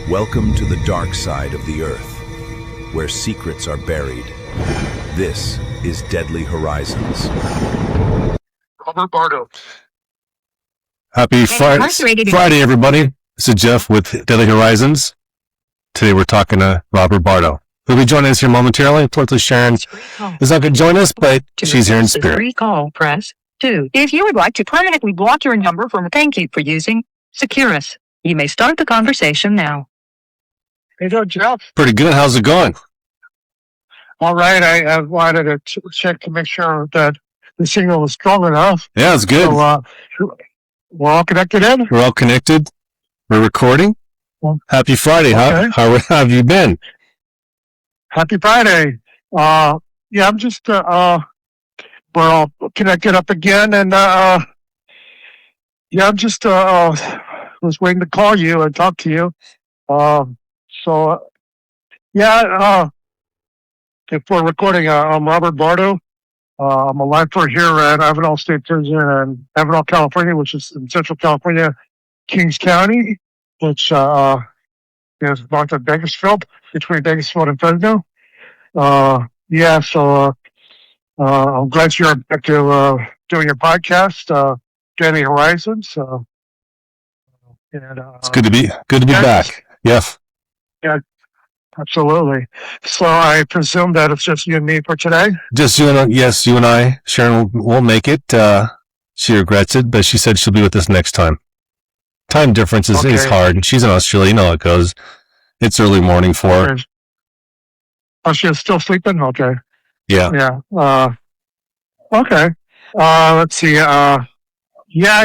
Welcome to the dark side of the earth, where secrets are buried. This is Deadly Horizons. Robert Bardo. Happy Friday, everybody. This is Jeff with Deadly Horizons. Today we're talking to Robert Bardo. He'll be joining us here momentarily. Unfortunately, Sharon is not going to join us, but she's here in spirit. Recall, press 2. If you would like to permanently block your number from thank you for using Securus, you may start the conversation now. Hey, Jeff. Pretty good. How's it going? All right. I wanted to check to make sure that the signal was strong enough. Yeah, it's good. So, we're all connected in? We're all connected. We're recording. Happy Friday. Okay. How have you been? Happy Friday. Yeah, I'm just, we're all connected up again. And, yeah, I'm just, was waiting to call you and talk to you. If we're recording, I'm Robert Bardo. I'm a lifer here at Avano State Prison in Avano, California, which is in Central California, Kings County, which is north of Bakersfield, between Bakersfield and Fresno. I'm glad you're back to doing your podcast, Deadly Horizons. It's good to be back. Yes. Yeah, absolutely. So I presume that it's just you and me for today? Just you and you and I. Sharon will make it. She regrets it, but she said she'll be with us next time. Time difference is hard. She's in Australia. You know how it goes. It's early morning for her. Okay. Oh, she's still sleeping? Okay. Yeah. Yeah. Okay. Let's see. I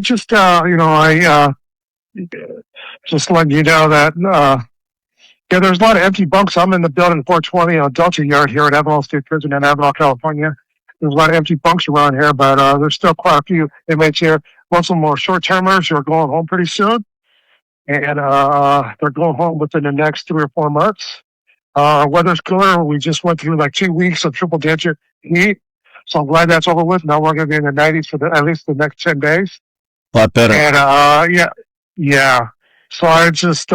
just, just letting you know that, there's a lot of empty bunks. I'm in the building 420 on Delta Yard here at Avano State Prison in Avano, California. There's a lot of empty bunks around here, but there's still quite a few inmates here. Most of them are short-termers who are going home pretty soon. And they're going home within the next 3 or 4 months. Weather's cooler. We just went through like 2 weeks of triple-digit heat. So I'm glad that's over with. Now we're going to be in the 90s for at least the next 10 days. A lot better. And yeah. So I just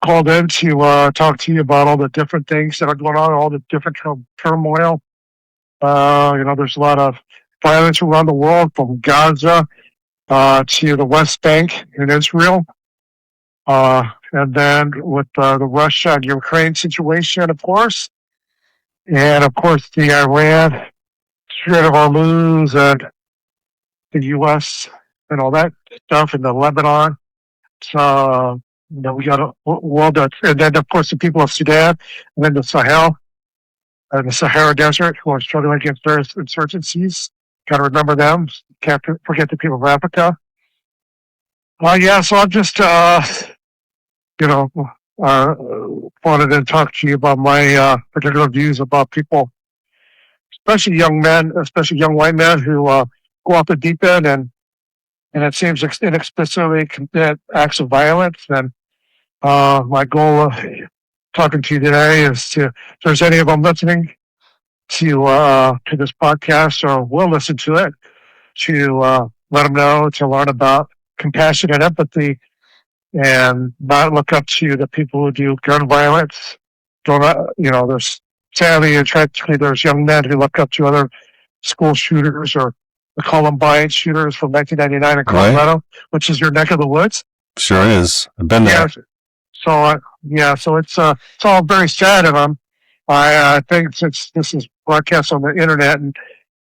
called in to talk to you about all the different things that are going on, all the different turmoil. There's a lot of violence around the world, from Gaza to the West Bank in Israel. And then with the Russia and Ukraine situation, of course. And, of course, the Iran, Strait of Hormuz, and the U.S. and all that stuff, and the Lebanon. So, we got a world and then, of course, the people of Sudan, and then the Sahel and the Sahara Desert, who are struggling against various insurgencies. Got to remember them. Can't forget the people of Africa. So I'm just, wanted to talk to you about my particular views about people, especially young men, especially young white men who go off the deep end and it seems inexplicably commit acts of violence. And my goal of talking to you today is if there's any of them listening to this podcast or will listen to it, to let them know, to learn about compassion and empathy, and not look up to the people who do gun violence. There's sadly and tragically there's young men who look up to other school shooters or the Columbine shooters from 1999 in Colorado, which is your neck of the woods. Sure is. I've been there. So it's all very sad, and I think since this is broadcast on the internet and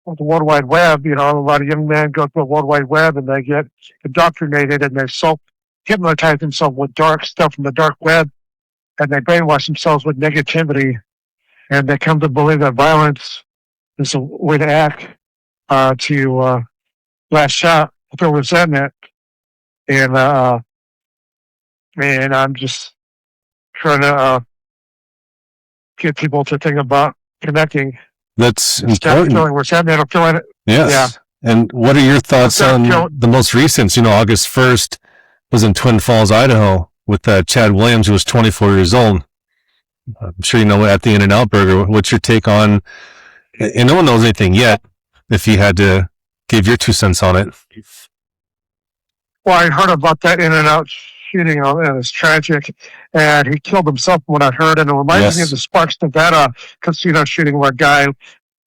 on the World Wide Web, a lot of young men go to the World Wide Web and they get indoctrinated and they hypnotize themselves with dark stuff from the dark web, and they brainwash themselves with negativity, and they come to believe that violence is a way to act, to lash out with their resentment. And I'm just trying to get people to think about connecting. That's important. Feeling resentment or feeling it. Yes. Yeah. And what are your thoughts on the most recent? August 1st was in Twin Falls, Idaho, with Chad Williams, who was 24 years old. I'm sure you know at the In-N-Out Burger. What's your take on? And no one knows anything yet. If you had to give your 2 cents on it. Well, I heard about that In-N-Out shooting, and it's tragic. And he killed himself when I heard, and it reminds me of the Sparks, Nevada casino shooting where a guy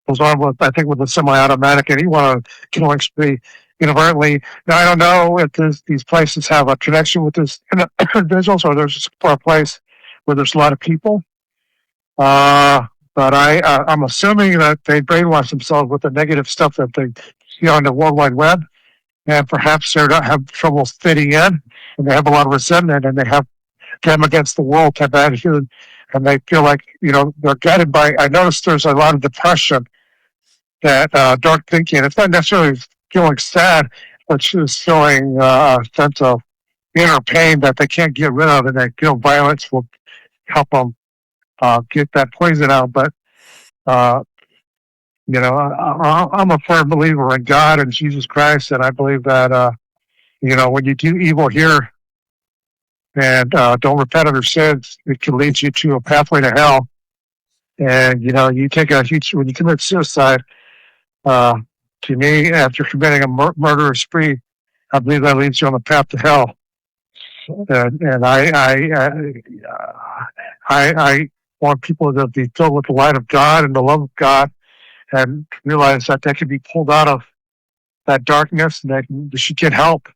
was armed with, I think, with a semi-automatic, and he went on a killing spree inadvertently. Now, I don't know if these places have a connection with this individuals, or there's just a place where there's a lot of people. But I'm assuming that they brainwash themselves with the negative stuff that they see on the World Wide Web, and perhaps they don't have trouble fitting in, and they have a lot of resentment, and they have them against the world type of attitude, and they feel like, they're guided by. I noticed there's a lot of depression, that dark thinking. It's not necessarily feeling sad, but just feeling a sense of inner pain that they can't get rid of, and they feel violence will help them get that poison out. But I'm a firm believer in God and Jesus Christ, and I believe that when you do evil here and don't repent of your sins, it can lead you to a pathway to hell. And you take when you commit suicide. To me, after committing a murderous spree, I believe that leads you on the path to hell. And I want people to be filled with the light of God and the love of God, and realize that they can be pulled out of that darkness, and they should get help.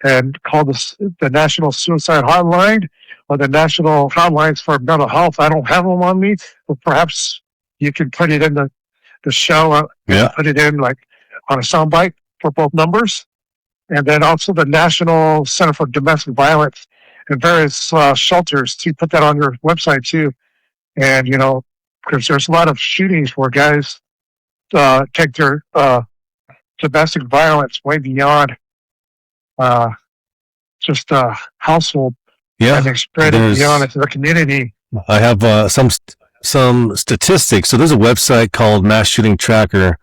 And call the National Suicide Hotline or the National Hotlines for Mental Health. I don't have them on me, but perhaps you can put it in the show. Put it in like on a soundbite for both numbers. And then also the National Center for Domestic Violence and various shelters, to put that on your website too. And, because there's a lot of shootings where guys take their domestic violence way beyond just household. And they spread it beyond into the community. I have some statistics. So there's a website called Mass Shooting Tracker,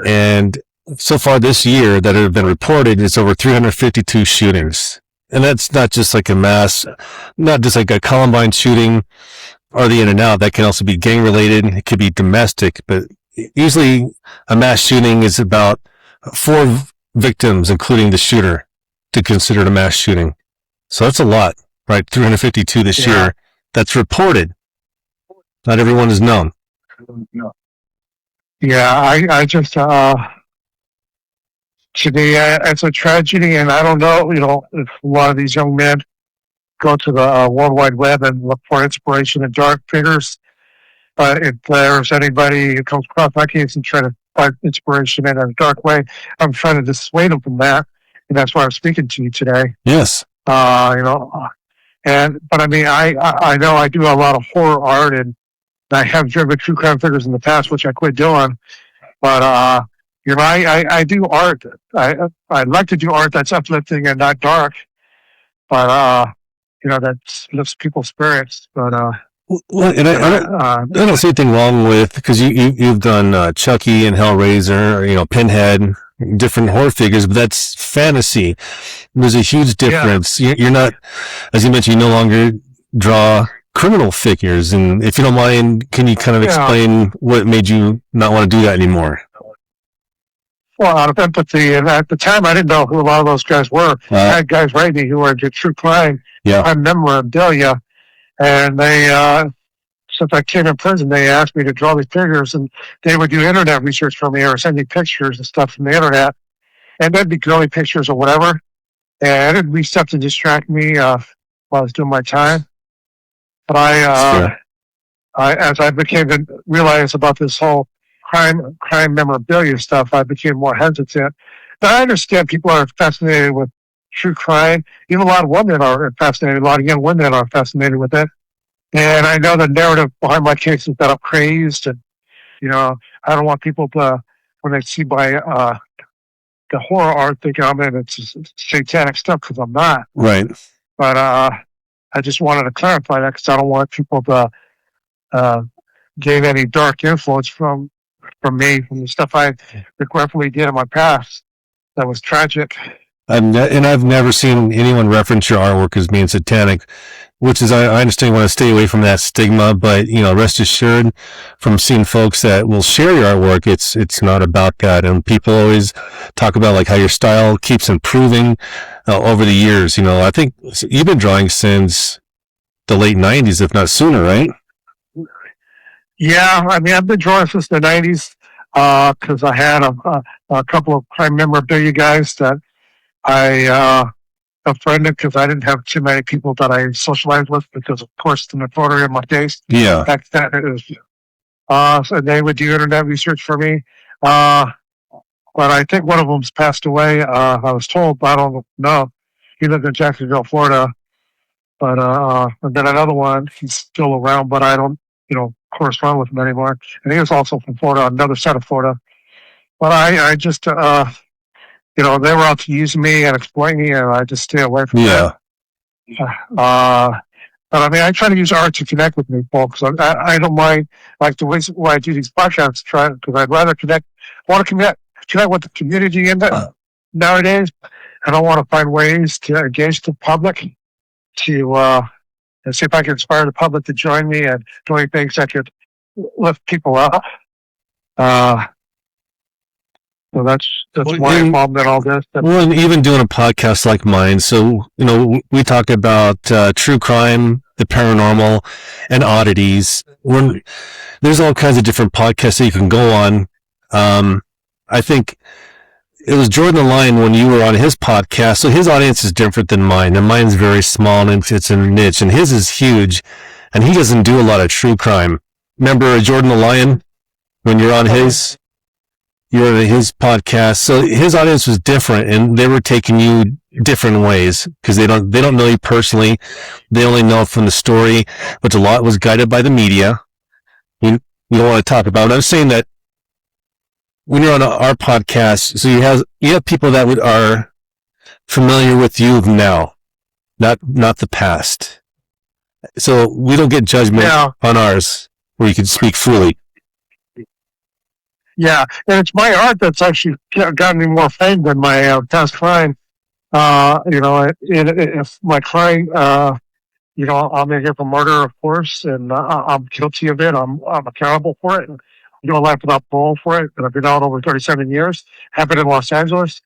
and so far this year that have been reported, it's over 352 shootings. And that's not just like not just like a Columbine shooting or the in and out. That can also be gang related. It could be domestic, but usually a mass shooting is about 4 victims, including the shooter, to consider it a mass shooting. So that's a lot, right? 352 this year. That's reported. Not everyone is known. Yeah, I just, to me, it's a tragedy, and I don't know, if a lot of these young men go to the World Wide Web and look for inspiration in dark figures. But if there's anybody who comes across my case and try to find inspiration in a dark way, I'm trying to dissuade them from that, and that's why I'm speaking to you today. Yes. But I mean, I know I do a lot of horror art, and I have driven true crime figures in the past, which I quit doing. But I do art. I like to do art that's uplifting and not dark. But that lifts people's spirits. But and I don't see anything wrong with, because you've done Chucky and Hellraiser, Pinhead, different horror figures, but that's fantasy. There's a huge difference. You're not, as you mentioned, you no longer draw criminal figures. And if you don't mind, can you kind of explain what made you not want to do that anymore? Well, out of empathy, and at the time I didn't know who a lot of those guys were. I had guys write me who were into true crime, crime memorabilia, and they, since I came in prison, they asked me to draw these figures, and they would do internet research for me, or send me pictures and stuff from the internet, and that'd be girly pictures or whatever, and it'd be stuff to distract me while I was doing my time. But as I became to realize about this whole crime memorabilia stuff, I became more hesitant. Now, I understand people are fascinated with true crime. Even a lot of women are fascinated. A lot of young women are fascinated with it. And I know the narrative behind my case is that I'm crazed, and I don't want people to, when they see my the horror art, think it's satanic stuff, because I'm not. Right. But I just wanted to clarify that, because I don't want people to gain any dark influence from me, from the stuff I regretfully did in my past that was tragic. And I've never seen anyone reference your artwork as being satanic, which is, I understand you want to stay away from that stigma, but, rest assured from seeing folks that will share your artwork, it's not about that. And people always talk about like how your style keeps improving. over the years. I think you've been drawing since the late 90s, if not sooner, right? Yeah, I mean, I've been drawing since the 90s because I had a couple of prime memorabilia guys that I befriended because I didn't have too many people that I socialized with because, of course, the notoriety my days. Yeah. Back then, it was, so they would do internet research for me. But I think one of them's passed away. I was told, but I don't know. He lived in Jacksonville, Florida. But and then another one, he's still around, but I don't, correspond with him anymore. And he was also from Florida, another side of Florida. But I just, they were out to use me and exploit me, and I just stay away from that. But I mean, I try to use art to connect with people because I don't mind, like the ways why I do these podcasts, because I'd rather want to connect with the community in that nowadays. I don't want to find ways to engage the public to and see if I can inspire the public to join me and doing things that could lift people up. So that's my involvement in all this. Well, and even doing a podcast like mine, so we talk about true crime, the paranormal, and oddities. There's all kinds of different podcasts that you can go on. I think it was Jordan Lyon when you were on his podcast. So his audience is different than mine, and mine's very small and it's a niche, and his is huge, and he doesn't do a lot of true crime. Remember Jordan Lyon when you're on his podcast? So his audience was different, and they were taking you different ways because they don't know you personally. They only know from the story, which a lot was guided by the media. We don't want to talk about it. I'm saying that when you're on our podcast, so you have people that are familiar with you now, not the past. So we don't get judgment on ours where you can speak freely. Yeah, and it's my art that's actually gotten me more fame than my past crime. If my crime, I'm in here for murder, of course, and I'm guilty of it. I'm accountable for it. I'm doing life without parole for it, and I've been out over 37 years. Happened in Los Angeles,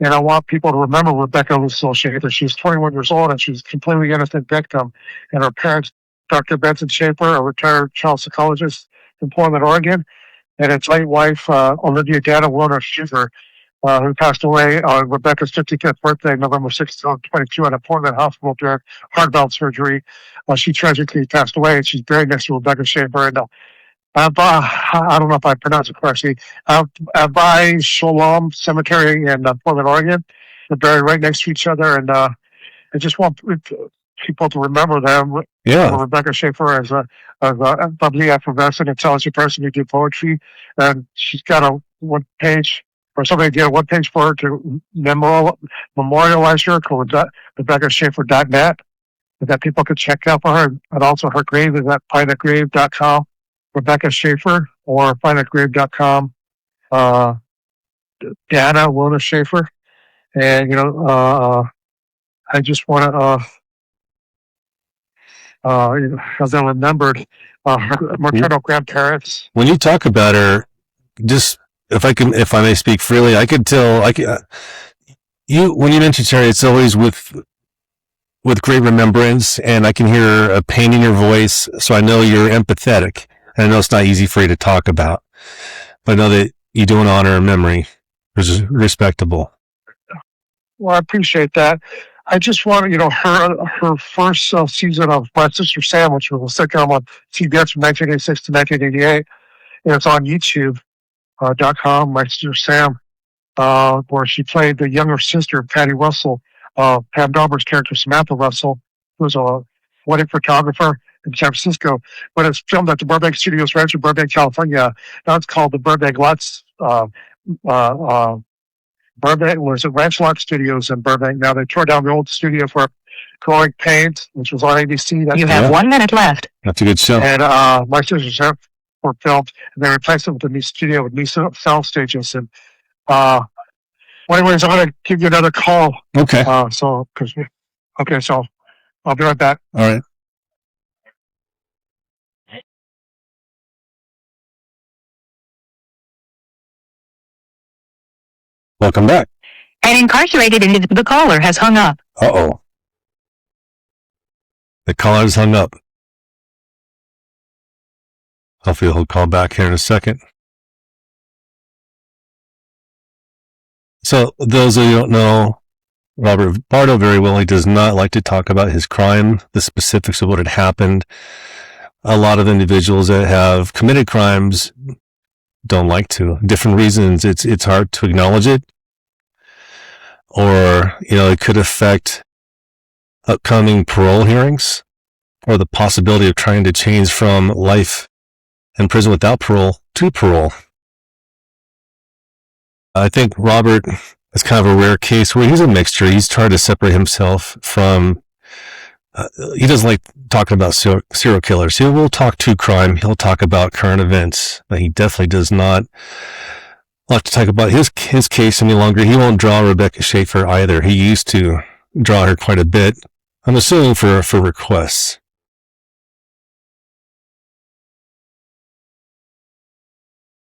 and I want people to remember Rebecca Schaefer. She was 21 years old, and she was a completely innocent victim. And her parents, Dr. Benson Schaefer, a retired child psychologist in Portland, Oregon, and its late wife, Olivia Dana Warner Schaefer, who passed away on Rebecca's 55th birthday, November 6th, 2022, at a Portland hospital during heart valve surgery. She tragically passed away, and she's buried next to Rebecca Schaefer. And I don't know if I pronounced it correctly. By Shalom Cemetery in Portland, Oregon. They're buried right next to each other, and I just want people to remember them. Yeah. Rebecca Schaefer as a bubbly, effervescent, intelligent person who did poetry, and she's got a one page, or somebody did a one page for her to memorialize her called RebeccaSchaefer.net, that people could check out for her. And also her grave is at findthatgrave.com, Rebecca Schaefer, or findthatgrave.com, Dana Wilna Schaefer. And I just want to as I remembered her maternal grandparents. When you talk about her, just if I may speak freely, I could tell. When you mention Terry, it's always with great remembrance, and I can hear a pain in your voice, so I know you're empathetic. And I know it's not easy for you to talk about, but I know that you do an honor and memory, which is respectable. Well, I appreciate that. I just want her first season of My Sister Sam, which was a sitcom on CBS from 1986 to 1988, and it's on YouTube.com. My Sister Sam, where she played the younger sister, Patty Russell, Pam Dauber's character, Samantha Russell, who was a wedding photographer in San Francisco. But it's filmed at the Burbank Studios Ranch in Burbank, California. Now it's called the Burbank Lots. Burbank was at Ranch Lot Studios in Burbank. Now they tore down the old studio for Growing Pains, which was on ABC. You have 1 minute left. That's a good show. And My Sister Sam were filmed, and they replaced it with a new studio with new sound stages. And anyways, I'm going to give you another call. Okay. So I'll be right back. All right. Welcome back. An incarcerated individual. The caller has hung up. Uh-oh. The caller's hung up. Hopefully he'll call back here in a second. So, those of you who don't know, Robert Bardo very well, he does not like to talk about his crime, the specifics of what had happened. A lot of individuals that have committed crimes don't like to. Different reasons. It's hard to acknowledge it. Or, it could affect upcoming parole hearings, or the possibility of trying to change from life in prison without parole to parole. I think Robert is kind of a rare case where he's a mixture. He's trying to separate himself from, he doesn't like talking about serial killers. He will talk to crime. He'll talk about current events, but he definitely does not like to talk about his case any longer. He won't draw Rebecca Schaefer either. He used to draw her quite a bit. I'm assuming for requests.